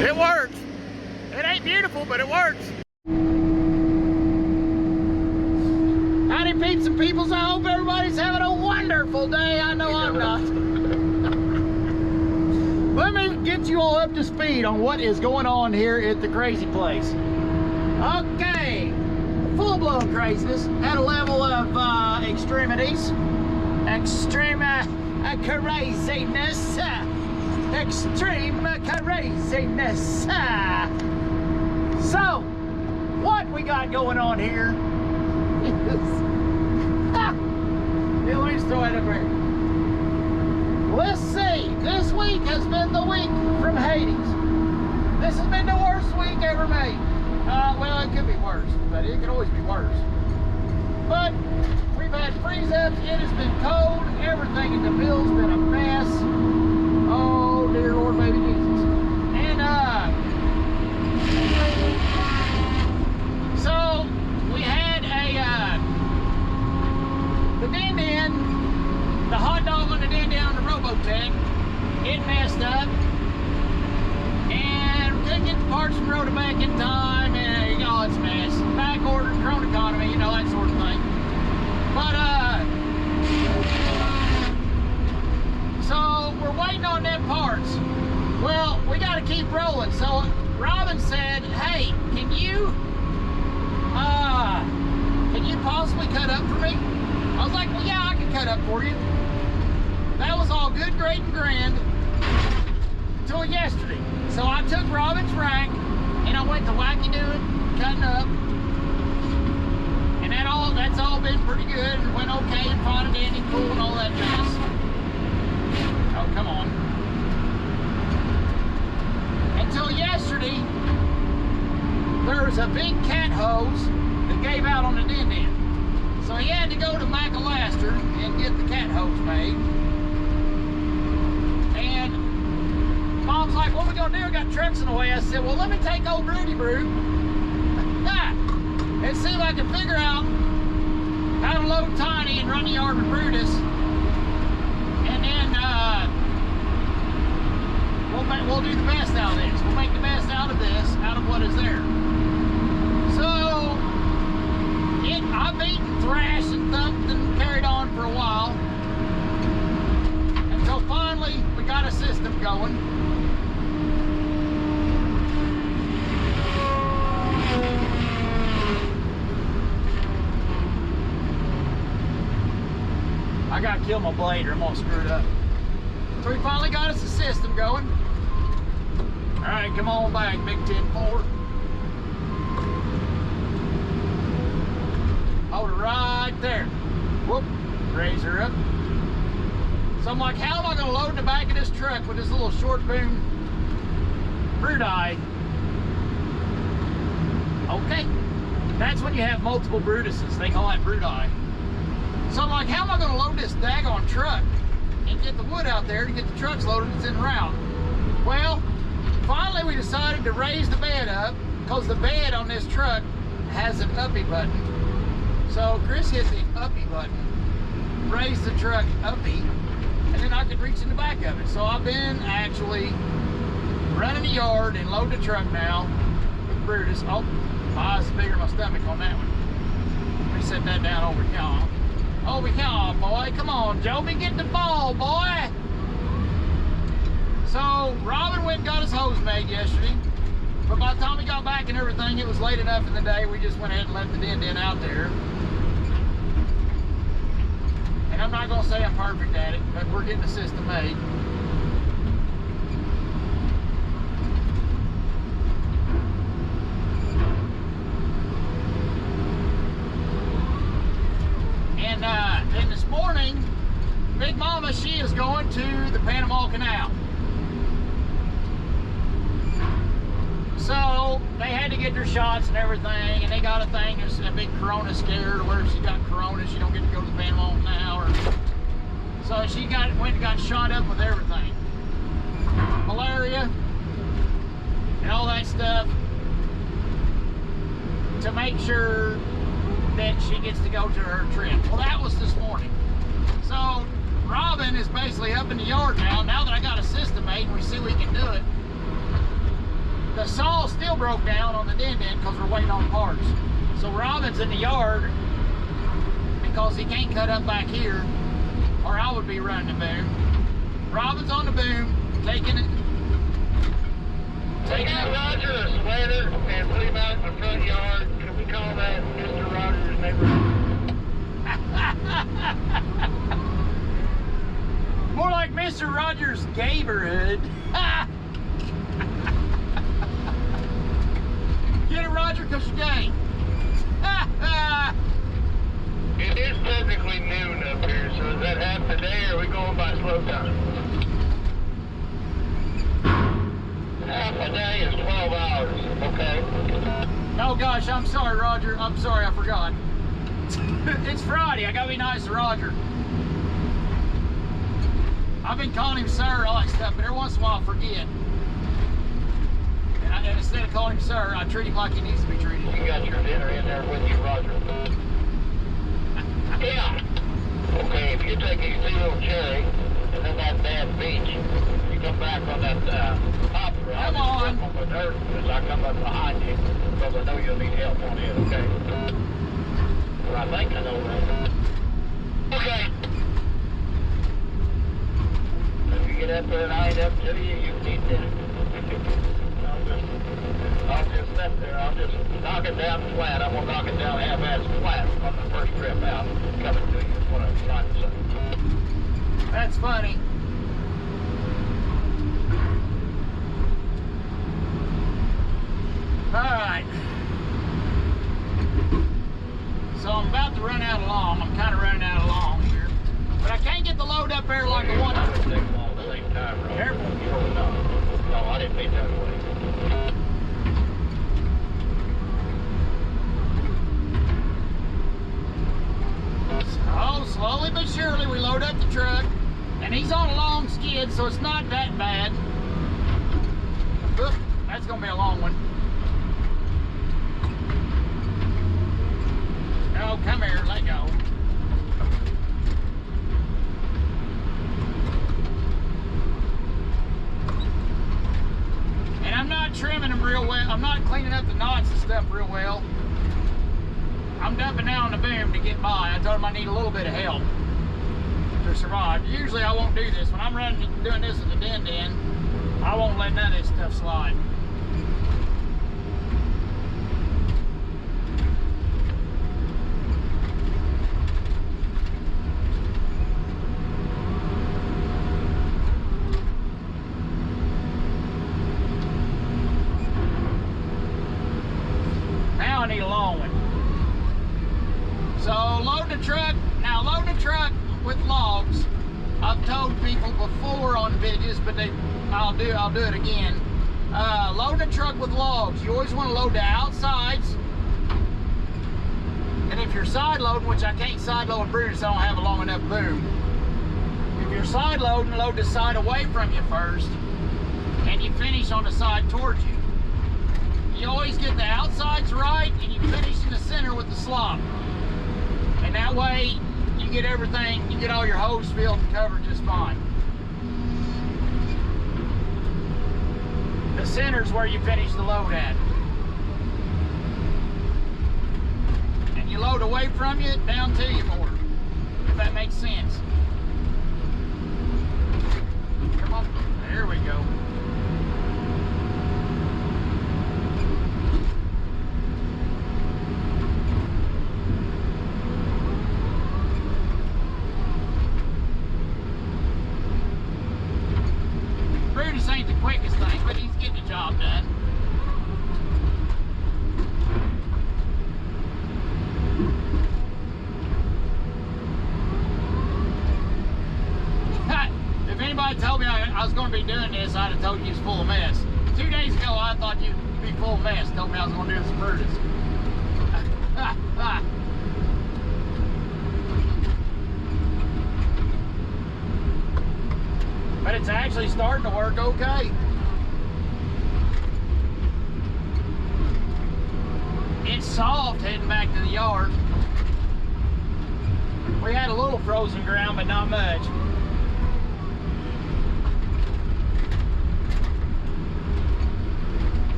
It works. It ain't beautiful, but it works. Howdy, peeps and peoples. I hope everybody's having a wonderful day. I know I'm not. Let me get you all up to speed on what is going on here at the crazy place. Okay, full-blown craziness at a level of extremities. Extreme craziness. Extreme craziness. So, what we got going on here is... Here, let me just throw it up here. Let's see. This week has been the week from Hades. This has been the worst week ever made. Well, it could be worse, but it could always be worse. But we've had freeze-ups. It has been cold. Everything in the bill's been a mess. Oh, dear Lord, baby Jesus. And, so, we had the din-din, the hot dog on the din-din on the Robotech, it messed up. And we couldn't get the parts from Rota back in time, and oh, it's a mess. Back ordered, Chrome economy, you know, that sort of thing. But, so we're waiting on them parts. Well, we got to keep rolling. So Robin said, "Hey, can you possibly cut up for me?" I was like, "Well, yeah, I can cut up for you." That was all good, great, and grand until yesterday. So I took Robin's rack and I went to wacky doing, cutting up, and that's all been pretty good and went okay and fine and dandy, cool and all that mess. Oh, come on. Until yesterday, there was a big cat hose that gave out on the din-din. So he had to go to McAllister and get the cat hose made. And Mom's like, "What are we gonna do? We got trucks in the way." I said, "Well, let me take old Rudy Brew and see if I can figure out how to load Tiny and run the yard with Brutus. And then we'll do the best out of this. We'll make the best out of this, out of what is there." So I beat and thrashed and thumped and carried on for a while until finally we got a system going. I gotta kill my blade or I'm gonna screw it up. So we finally got us a system going. All right, come on back, Big 10-4. Hold it right there. Whoop, raise her up. So I'm like, how am I gonna load in the back of this truck with this little short boom Bruti? Okay, that's when you have multiple Brutuses. They call that Bruti. So I'm like, how am I gonna load this daggone truck and get the wood out there to get the trucks loaded that's en route? Well, finally we decided to raise the bed up because the bed on this truck has an uppy button. So Chris hit the uppy button, raised the truck uppy, and then I could reach in the back of it. So I've been actually running the yard and loading the truck now with Brutus. Oh, my eyes bigger than my stomach on that one. Let me set that down over here. Over here, boy. Come on, Joby, get the ball, boy. So Robin went and got his hose made yesterday. But by the time we got back and everything, it was late enough in the day, we just went ahead and left the din-din out there. And I'm not gonna say I'm perfect at it, but we're getting the system made. And then this morning, Big Mama, she is going to the Panama Canal. So they had to get their shots and everything, and they got a thing, there's a big corona scare where if she got corona, she don't get to go to the Panama Canal. So she went and got shot up with everything. Malaria and all that stuff to make sure that she gets to go to her trip. Well, that was this morning. So Robin is basically up in the yard now. Now that I got a system made and we see we can do it. The saw still broke down on the din because we're waiting on parts. So Robin's in the yard because he can't cut up back here, or I would be running the boom. Robin's on the boom, taking it. Taking Roger a sweater and put him out in the front yard. Can we call that Mr. Rogers' neighborhood? More like Mr. Rogers' neighborhood. Get it, Roger, because you're gay. It is technically noon up here, so is that half the day, or are we going by slow time? Half a day is 12 hours, okay? Oh gosh, I'm sorry, Roger. I'm sorry, I forgot. It's Friday. I gotta be nice to Roger. I've been calling him sir, all that stuff, but every once in a while I forget. And instead of calling him sir, I treat him like he needs to be treated. You got your dinner in there with you, Roger. Yeah. Okay, if you take a little cherry and then that bad beach, you come back on that top road. Come on. On the dirt as I come up behind you, because I know you'll need help on it, okay? Well, I think I know that. Okay. If you get up there and I ain't up to you, you need dinner. I'll just sit there. I'll just knock it down flat. I'm going to knock it down half-ass flat on the first trip out. Coming to you is what I'm trying to say. That's funny. Alright. So I'm about to run out of long. I'm kind of running out of long here. But I can't get the load up there like I want to. Take them all at the same time, Rob. Careful. No, I didn't mean that way. So slowly but surely we load up the truck. And he's on a long skid, so it's not that bad. Oop, that's going to be a long one. Oh, come here, let go. And I'm not trimming them real well. I'm not cleaning up the knots and stuff real well. I'm dumping down on the boom to get by. I told him I need a little bit of help to survive. Usually I won't do this. When I'm doing this at the din, I won't let none of this stuff slide. Now I need a long one. So loading the truck, now loading the truck with logs, I've told people before on videos, but I'll do it again. Loading the truck with logs, you always want to load the outsides. And if you're side loading, which I can't side load with Brutus, I don't have a long enough boom. If you're side loading, load the side away from you first, and you finish on the side towards you. You always get the outsides right, and you finish in the center with the slop. And that way, you get everything, you get all your hose filled and covered just fine. The center's where you finish the load at. And you load away from you, down to you more, if that makes sense. Come on, there we go. Brutus ain't the quickest thing, but he's getting the job done. If anybody told me I was going to be doing this, I'd have told you it's full of mess. 2 days ago, I thought you'd be full of mess. Told me I was going to do this for Brutus. But it's actually starting to work okay. It's soft heading back to the yard. We had a little frozen ground, but not much.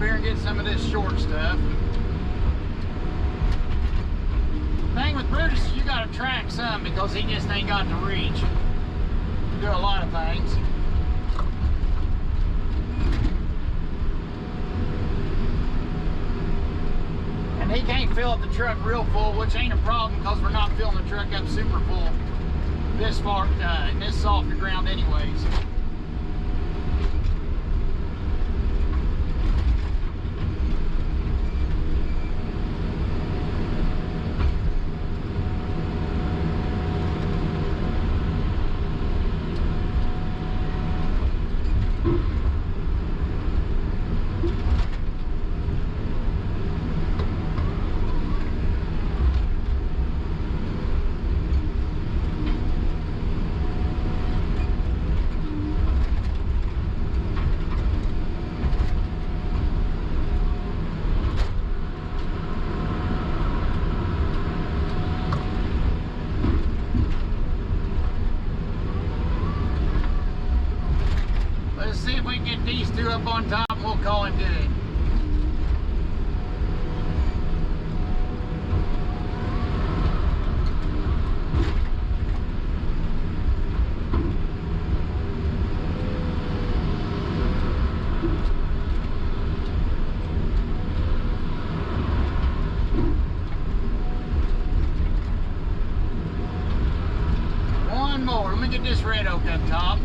here and get some of this short stuff. Thing with Brutus is you gotta track some because he just ain't got the reach to do a lot of things. And he can't fill up the truck real full, which ain't a problem because we're not filling the truck up super full this far, this softer ground anyways. These two up on top, we'll call him good. One more. Let me get this red oak up top.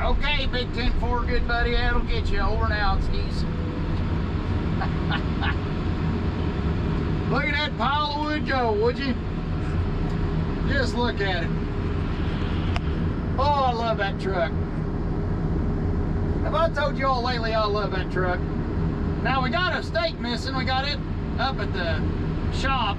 Okay, Big 10-4, good buddy, that'll get you over and out, skis. Look at that pile of wood, Joe, would you? Just look at it. Oh, I love that truck. Have I told you all lately I love that truck? Now, we got a stake missing. We got it up at the shop.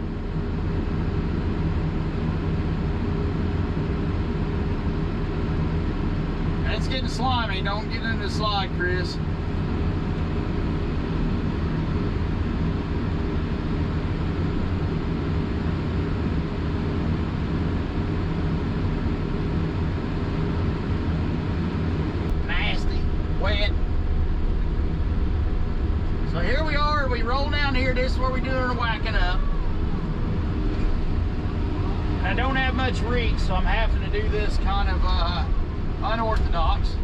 It's getting slimy. Don't get into the slide, Chris. Nasty, wet. So here we are. We roll down here. This is where we do our whacking up. And I don't have much reach, so I'm having to do this kind of unorthodox.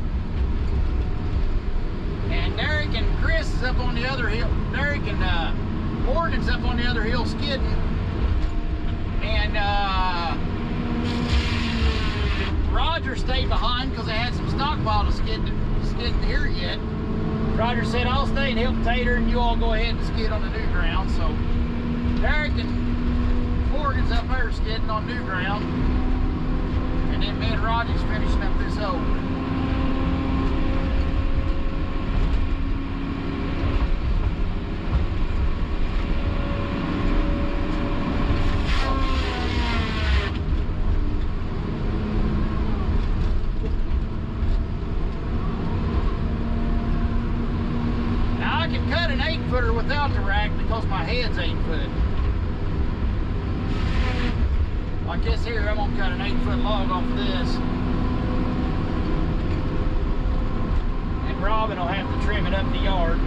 And Derek and Chris is up on the other hill. Derek and Morgan's up on the other hill skidding. And Roger stayed behind because they had some stockpile to skidding here yet. Roger said, I'll stay and help Tater and you all go ahead and skid on the new ground. So Derek and Morgan's up there skidding on new ground. And then me and Roger's finishing up this old. Now I can cut an 8-footer without the rack because my head's 8-foot. Like this here, I'm gonna cut an 8-foot log off of this. And Robin will have to trim it up the yard.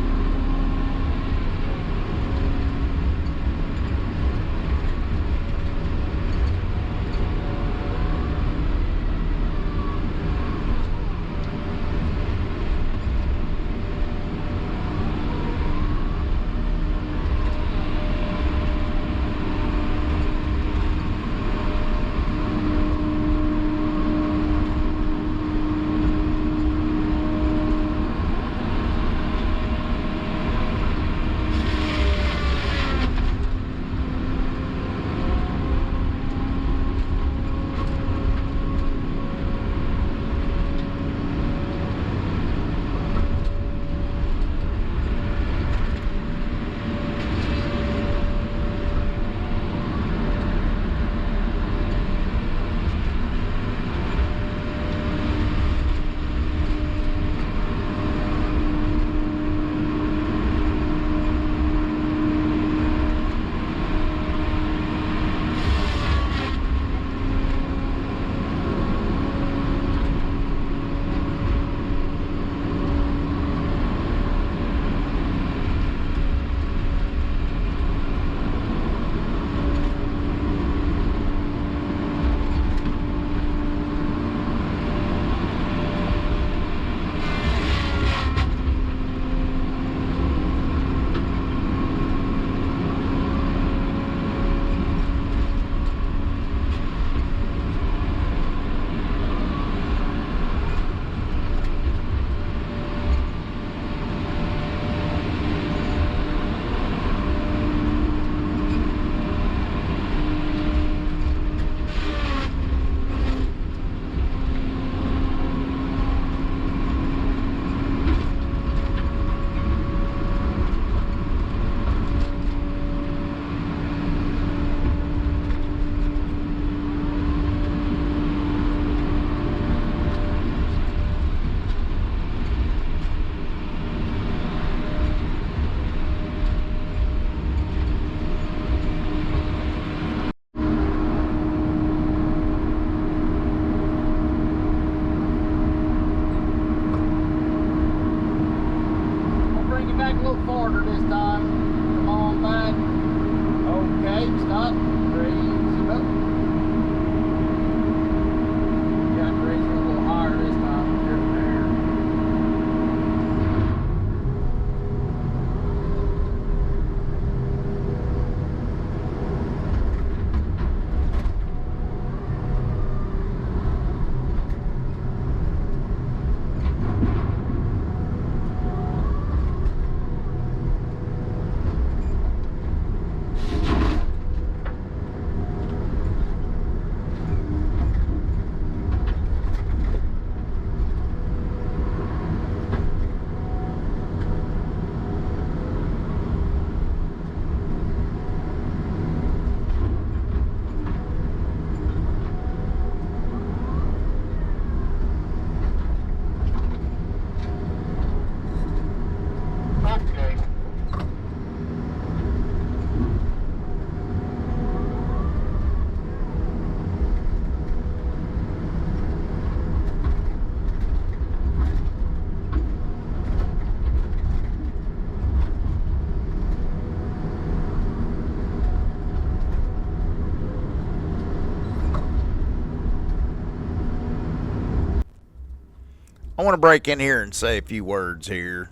want to break in here and say a few words here.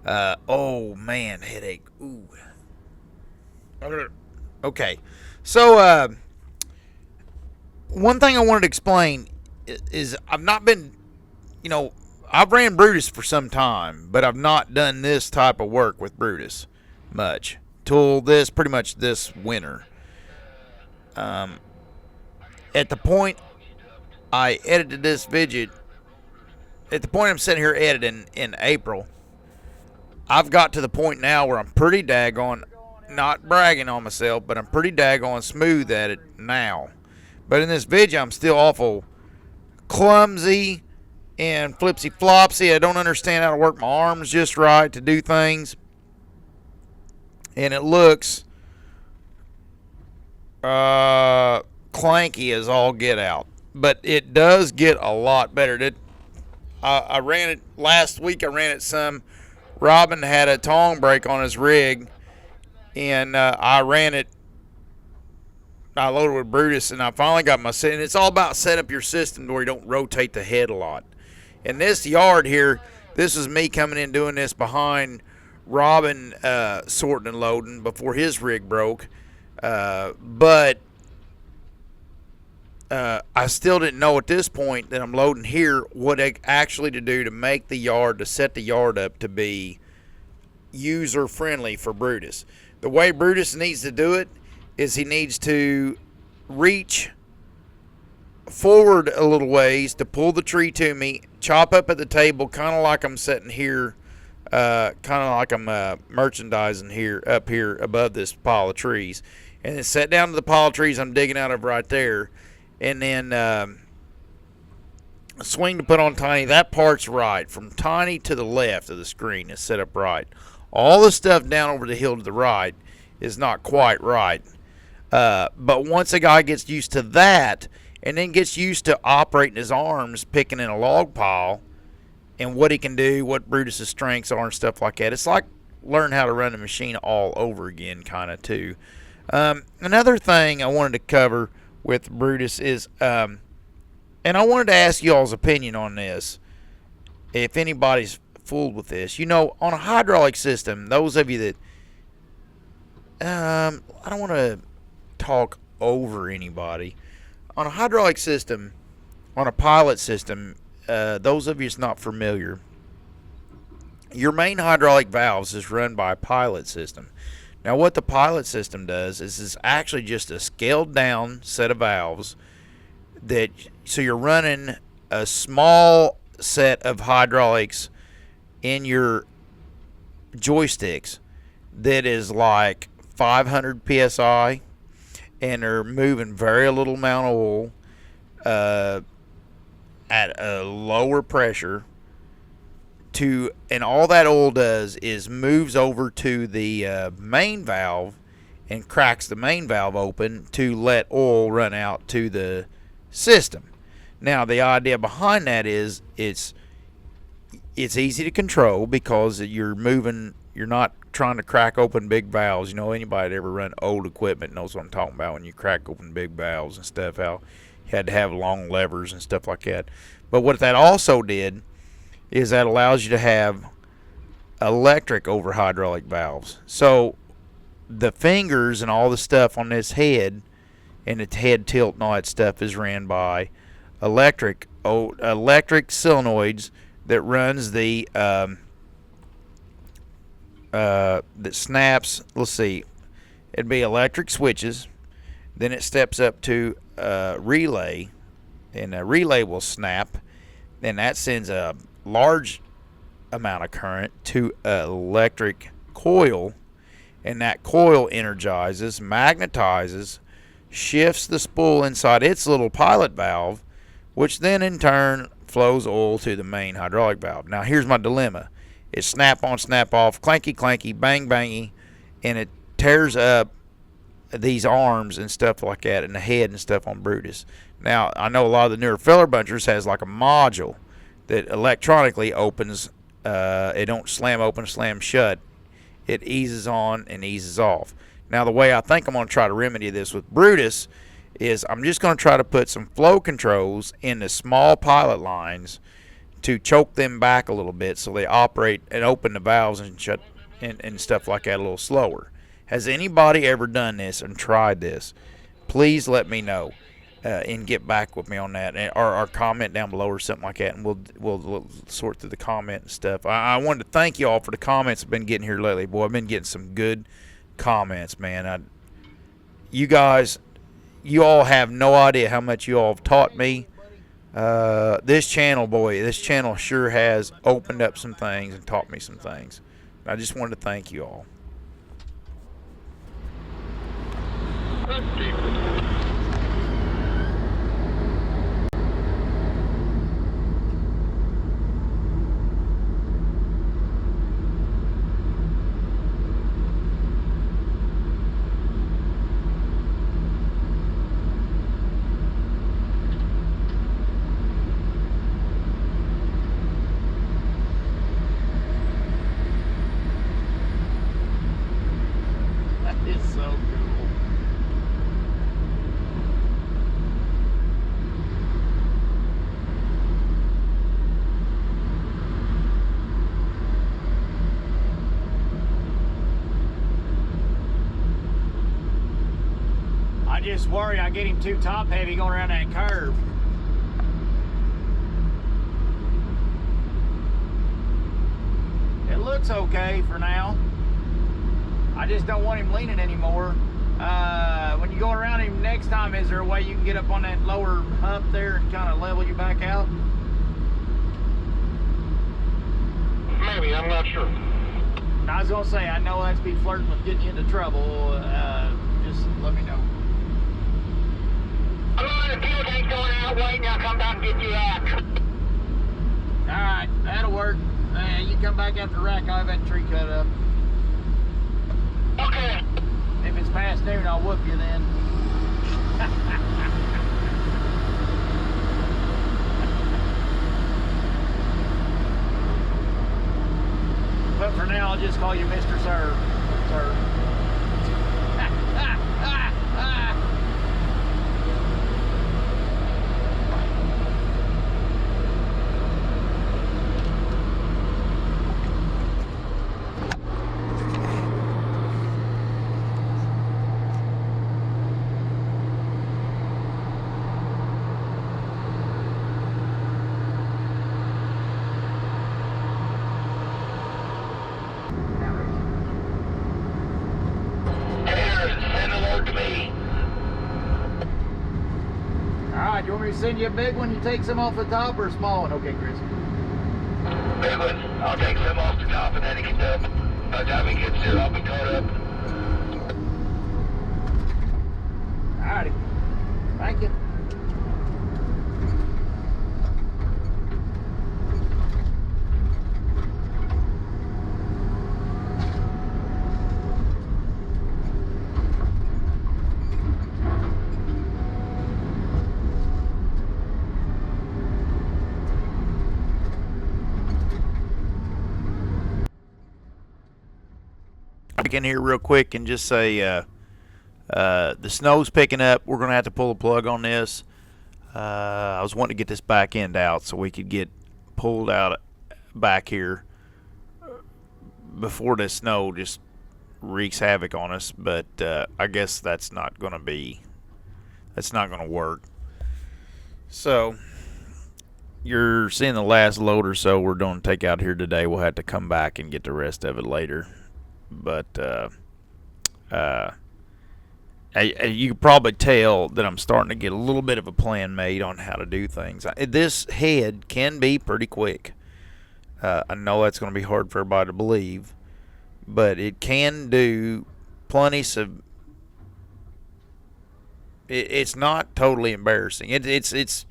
Oh man, headache. Ooh. Okay, so one thing I wanted to explain is I've not been, I've ran Brutus for some time, but I've not done this type of work with Brutus much till pretty much this winter. At the point I edited this video, at the point I'm sitting here editing in April, I've got to the point now where I'm pretty daggone, not bragging on myself, but I'm pretty daggone smooth at it now. But in this video, I'm still awful clumsy and flipsy-flopsy. I don't understand how to work my arms just right to do things. And it looks clanky as all get out. But it does get a lot better. I ran it last week. I ran it some. Robin had a tong break on his rig, and I ran it. I loaded with Brutus, and I finally got my set. And it's all about set up your system where you don't rotate the head a lot. In this yard here, this is me coming in doing this behind Robin sorting and loading before his rig broke. But I still didn't know at this point that I'm loading here what actually to do to make the yard, to set the yard up to be user friendly for Brutus. The way Brutus needs to do it is he needs to reach forward a little ways to pull the tree to me, chop up at the table, kind of like I'm sitting here, kind of like I'm merchandising here, up here above this pile of trees, and then set down to the pile of trees I'm digging out of right there, and then swing to put on Tiny. That part's right. From Tiny to the left of the screen is set up right. All the stuff down over the hill to the right is not quite right. But once a guy gets used to that, and then gets used to operating his arms, picking in a log pile, and what he can do, what Brutus's strengths are and stuff like that, it's like learn how to run a machine all over again, kind of, too. Another thing I wanted to cover with Brutus is, and I wanted to ask y'all's opinion on this, if anybody's fooled with this. On a hydraulic system, those of you that, I don't want to talk over anybody. On a hydraulic system, on a pilot system, those of you that's not familiar, your main hydraulic valves is run by a pilot system. Now, what the pilot system does is it's actually just a scaled down set of valves so you're running a small set of hydraulics in your joysticks that is like 500 psi, and they're moving very little amount of oil at a lower pressure and all that oil does is moves over to the main valve and cracks the main valve open to let oil run out to the system. Now, the idea behind that is it's easy to control because you're not trying to crack open big valves. Anybody that ever run old equipment knows what I'm talking about when you crack open big valves and stuff, how you had to have long levers and stuff like that. But what that also did is that allows you to have electric over hydraulic valves. So the fingers and all the stuff on this head and the head tilt and all that stuff is ran by electric solenoids that runs the that snaps. Let's see, it'd be electric switches, then it steps up to a relay, and a relay will snap, then that sends a large amount of current to an electric coil, and that coil energizes, magnetizes, shifts the spool inside its little pilot valve, which then in turn flows oil to the main hydraulic valve. Now, here's my dilemma. It's snap on, snap off, clanky, clanky, bang, bangy, and it tears up these arms and stuff like that, and the head and stuff on Brutus. Now, I know a lot of the newer filler bunchers has like a module that electronically opens. It don't slam open, slam shut. It eases on and eases off. Now, the way I think I'm going to try to remedy this with Brutus is I'm just going to try to put some flow controls in the small pilot lines to choke them back a little bit so they operate and open the valves and shut and stuff like that a little slower. Has anybody ever done this and tried this? Please let me know and get back with me on that, or comment down below or something like that, and we'll sort through the comment and stuff. I wanted to thank you all for the comments I've been getting here lately. Boy, I've been getting some good comments, man. You guys, you all have no idea how much you all have taught me. This channel sure has opened up some things and taught me some things. I just wanted to thank you all. Just worry I get him too top heavy going around that curve. It looks okay for now. I just don't want him leaning anymore. When you go around him next time, is there a way you can get up on that lower hump there and kind of level you back out? Maybe, I'm not sure. I was gonna say, I know that's be flirting with getting you into trouble. Just let me know. I'm on the fuel tank going out, waiting. I'll come back and get you out. Alright, that'll work. You come back after the rack, I'll have that tree cut up. Okay. If it's past noon, I'll whoop you then. But for now, I'll just call you Mr. Sir. Sir. Alright, you want me to send you a big one? You take some off the top or a small one? Okay, Chris. Big one. I'll take some off the top and then it gets up. By the time he gets there, I'll be caught up. Alrighty. Thank you. In here real quick and just say the snow's picking up. We're gonna have to pull a plug on this. I was wanting to get this back end out so we could get pulled out back here before the snow just wreaks havoc on us, but I guess that's not gonna work. So you're seeing the last load or so we're going to take out here today. We'll have to come back and get the rest of it later. But you can probably tell that I'm starting to get a little bit of a plan made on how to do things. This head can be pretty quick. I know that's going to be hard for everybody to believe, but it can do plenty of. It's not totally embarrassing. It's this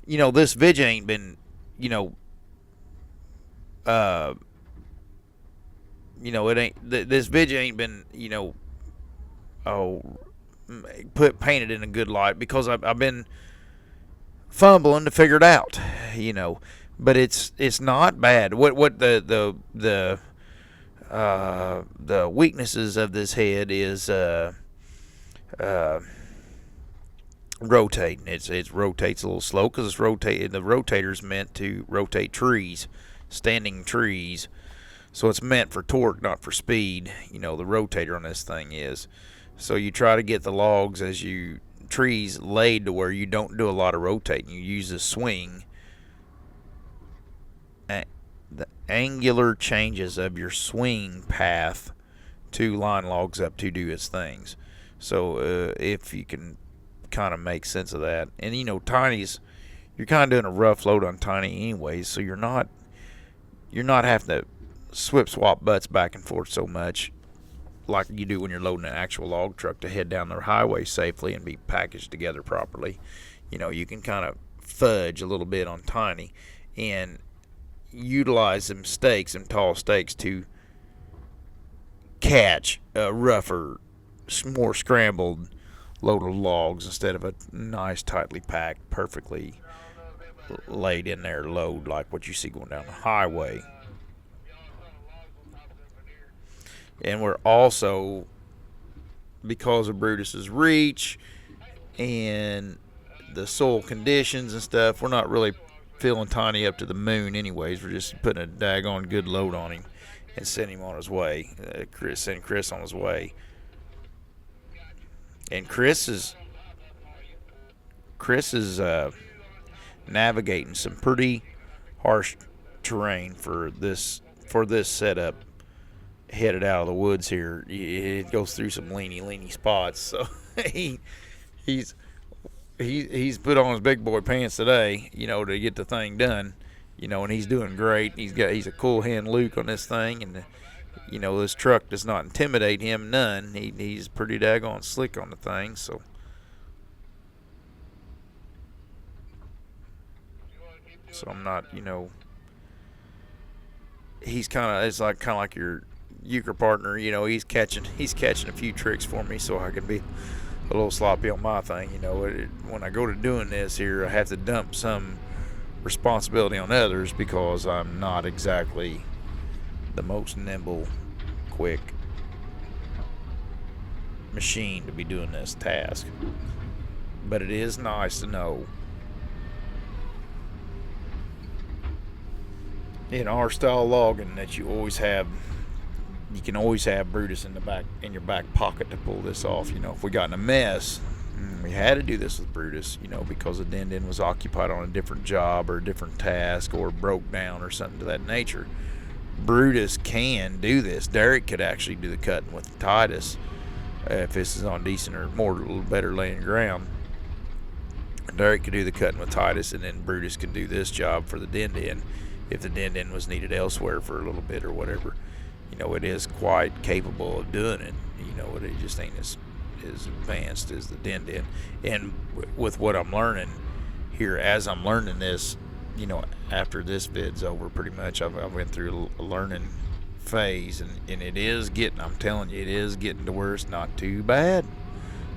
vidge ain't been this vidge ain't been painted in a good light because I've been fumbling to figure it out, but it's not bad. What the weaknesses of this head is rotating. It rotates a little slow because it's rotating. The rotator's meant to rotate trees, standing trees. So it's meant for torque, not for speed. The rotator on this thing is. So you try to get the logs trees laid to where you don't do a lot of rotating. You use a swing. The angular changes of your swing path to line logs up to do its things. So if you can kind of make sense of that. And tinies, you're kind of doing a rough load on tiny anyways, so you're not having to swap butts back and forth so much like you do when you're loading an actual log truck to head down the highway safely and be packaged together properly. You can kind of fudge a little bit on tiny and utilize them tall stakes to catch a rougher, more scrambled load of logs instead of a nice, tightly packed, perfectly laid in there load like what you see going down the highway. And we're also, because of Brutus's reach and the soil conditions and stuff, we're not really filling Tiny up to the moon anyways. We're just putting a daggone good load on him and sending him on his way. Send Chris on his way. And Chris is navigating some pretty harsh terrain for this setup. Headed out of the woods here, it goes through some leany spots. So he's put on his big boy pants today, to get the thing done, and he's doing great. He's a cool hand Luke on this thing, and this truck does not intimidate him none. He's pretty daggone slick on the thing. So I'm not, he's kind of like your euchre partner. He's catching a few tricks for me, so I can be a little sloppy on my thing. When I go to doing this here, I have to dump some responsibility on others because I'm not exactly the most nimble, quick machine to be doing this task. But it is nice to know in our style logging that you can always have Brutus in your back pocket to pull this off. If we got in a mess, we had to do this with Brutus, because the din was occupied on a different job or a different task or broke down or something to that nature. Brutus can do this. Derek could actually do the cutting with Titus if this is on decent or more, a little better laying ground. Derek could do the cutting with Titus, and then Brutus can do this job for the din if the din was needed elsewhere for a little bit or whatever. It is quite capable of doing it. It just ain't as advanced as the din. And with what I'm learning here, as I'm learning this, after this vid's over, pretty much I went through a learning phase, and it is getting, I'm telling you, it is getting to where it's not too bad.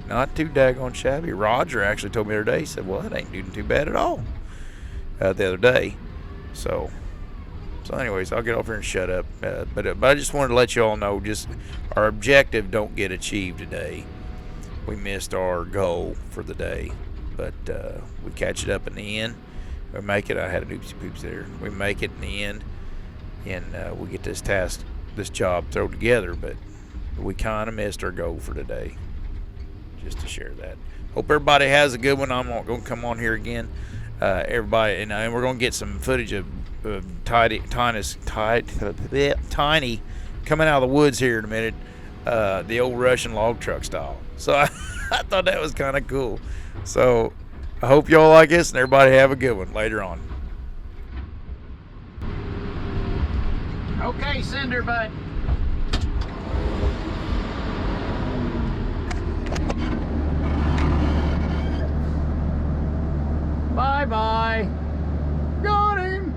Not too daggone shabby. Roger actually told me the other day, he said, well, it ain't doing too bad at all, the other day. So anyways, I'll get off here and shut up. But I just wanted to let you all know, just our objective don't get achieved today. We missed our goal for the day, but we catch it up in the end. We make it. I had a doopsie poops there. We make it in the end, and we get this job thrown together. But we kind of missed our goal for today. Just to share that. Hope everybody has a good one. I'm going to come on here again, everybody, and we're going to get some footage of Tiny coming out of the woods here in a minute, the old Russian log truck style. So I thought that was kind of cool. So I hope y'all like this, and everybody have a good one later on. Okay, Cinder Bud. Bye-bye. Got him.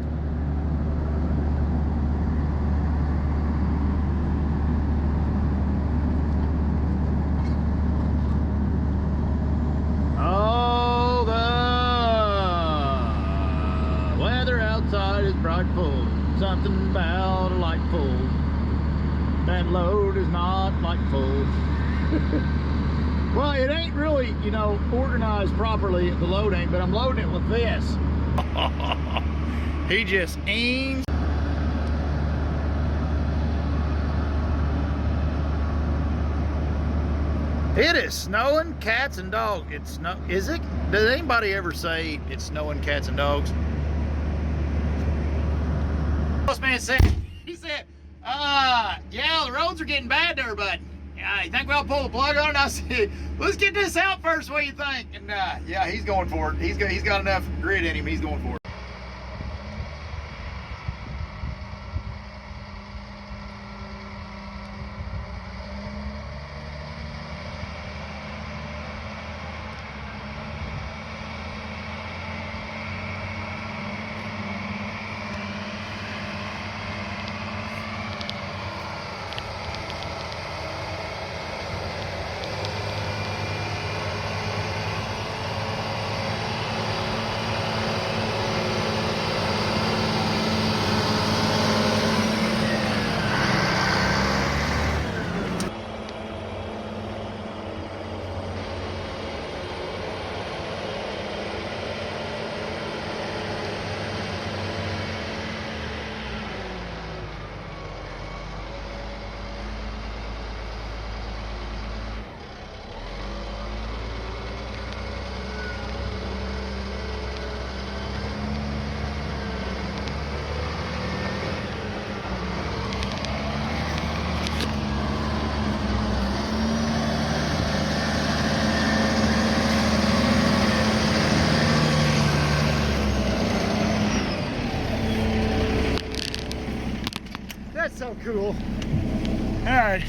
Oh, the weather outside is frightful. Something about a light pull. That load is not light full. Well, it ain't really, you know, organized properly at the loading, but I'm loading it with this. He just aims. It is snowing cats and dogs. It's snow. Is it? Does anybody ever say it's snowing cats and dogs? This man said, he said, yeah, the roads are getting bad there, bud. Yeah, you think we'll pull the plug on it? I said, let's get this out first. What do you think? And yeah, he's going for it. He's got enough grit in him. He's going for it. That's so cool. All right.